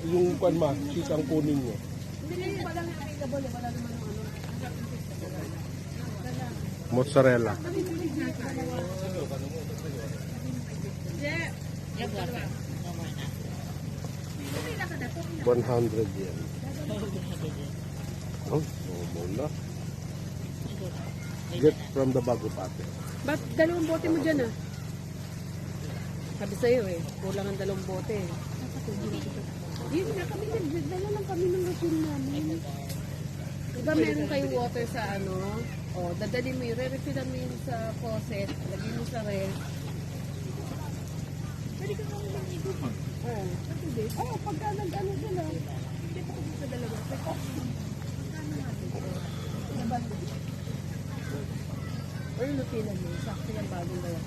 yung kwan ma, cheese ang kunin nyo. Hindi pa lang available, wala naman yung ano. Mozzarella. Yeah. 100 yen. Oh, mula. Get from the bago pate. Ba't dalawang bote mo dyan ah? Sabi sa'yo eh, kulang ang dalawang bote eh. Yun nga kami, nagdala lang kami ng routine namin. Diba meron kayong water sa ano? O, dadali mo yun, re-refillan mo yun sa faucet, lagyan mo sa ref. Pwede ka naman lang ito. Oo, pwede. Oo, pagka nag-ano dyan ah. Hindi pa kasi sa dalawa. Pero, diba? O yung lupinan mo, sakto yung bagong dalawa.